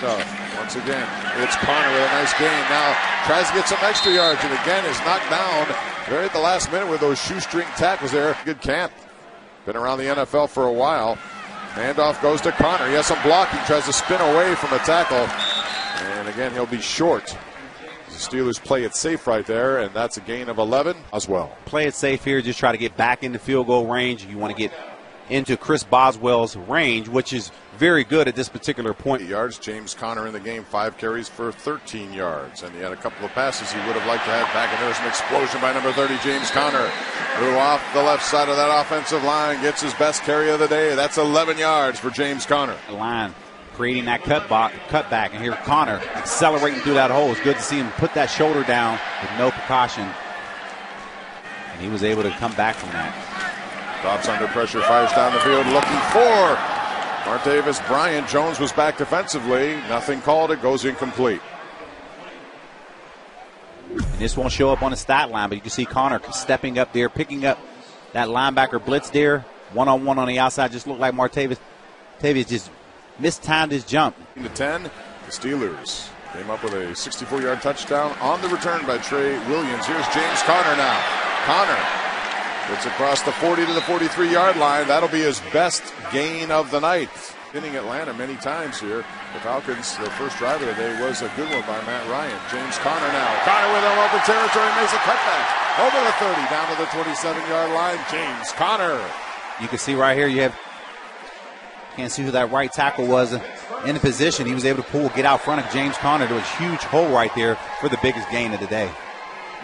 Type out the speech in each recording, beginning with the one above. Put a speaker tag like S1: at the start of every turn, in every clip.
S1: handoff. Once again, it's Connor with a nice gain. Now tries to get some extra yards, and again is knocked down very at the last minute with those shoestring tackles there. Good camp. Been around the NFL for a while. Handoff goes to Connor. He has some blocking. Tries to spin away from a tackle. And again, he'll be short. The Steelers play it safe right there, and that's a gain of 11 as well.
S2: Play it safe here. Just try to get back into field goal range. You want to get into Chris Boswell's range, which is very good at this particular point.
S1: 8 yards. James Conner in the game, 5 carries for 13 yards. And he had a couple of passes he would have liked to have back. And there's an explosion by number 30, James Conner, who off the left side of that offensive line gets his best carry of the day. That's 11 yards for James Conner.
S2: The line creating that cutback, and here Connor accelerating through that hole. It's good to see him put that shoulder down with no precaution. And he was able to come back from that.
S1: Drops under pressure, fires down the field, looking for Martavis Bryant. Jones was back defensively. Nothing called. It goes incomplete.
S2: And this won't show up on the stat line, but you can see Connor stepping up there, picking up that linebacker blitz there. One-on-one on the outside. Just looked like Martavis just mistimed his jump.
S1: To 10, the Steelers came up with a 64-yard touchdown on the return by Trey Williams. Here's James Conner now. Conner gets across the 40 to the 43-yard line. That'll be his best gain of the night. Hitting Atlanta many times here. The Falcons, their first drive of the day was a good one by Matt Ryan. James Conner now. Conner with an open territory, makes a cutback over the 30 down to the 27-yard line. James Conner.
S2: You can see right here, you have, can't see who that right tackle was in the position. He was able to get out front of James Conner. There was a huge hole right there for the biggest gain of the day.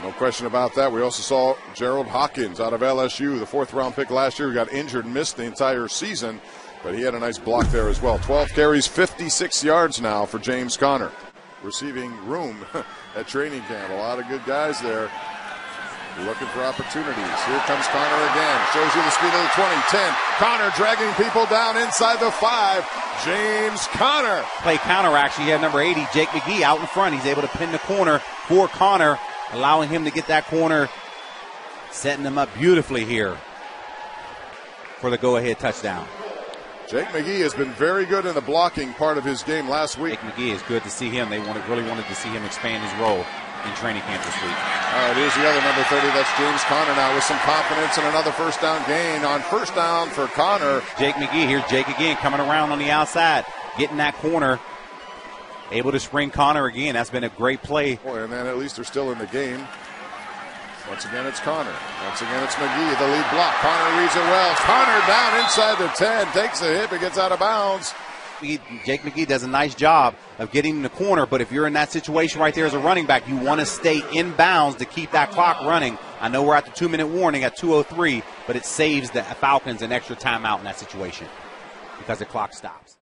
S1: No question about that. We also saw Gerald Hawkins out of LSU, the 4th-round pick last year, who got injured and missed the entire season, but he had a nice block there as well. 12 carries, 56 yards now for James Conner. Receiving room at training camp. A lot of good guys there looking for opportunities. Here comes Conner again. Shows you the speed of the 20, 10. Conner dragging people down inside the 5. James Conner.
S2: Play counter action. You have number 80, Jake McGee, out in front. He's able to pin the corner for Conner, allowing him to get that corner, setting him up beautifully here for the go-ahead touchdown.
S1: Jake McGee has been very good in the blocking part of his game last week.
S2: Jake McGee is good to see him. They really wanted to see him expand his role in training camp this week.
S1: All right, here's the other number 30. That's James Conner now with some confidence and another first down gain on first down for Conner.
S2: Jake McGee here. Jake again coming around on the outside, getting that corner, able to spring Conner again. That's been a great play.
S1: Boy, and then at least they're still in the game. Once again, it's Conner. Once again, it's McGee, the lead block. Conner reads it well. Conner down inside the 10, takes a hit, but gets out of bounds.
S2: Jake McGee does a nice job of getting in the corner, but if you're in that situation right there as a running back, you want to stay in bounds to keep that clock running. I know we're at the 2-minute warning at 2:03, but it saves the Falcons an extra timeout in that situation because the clock stops.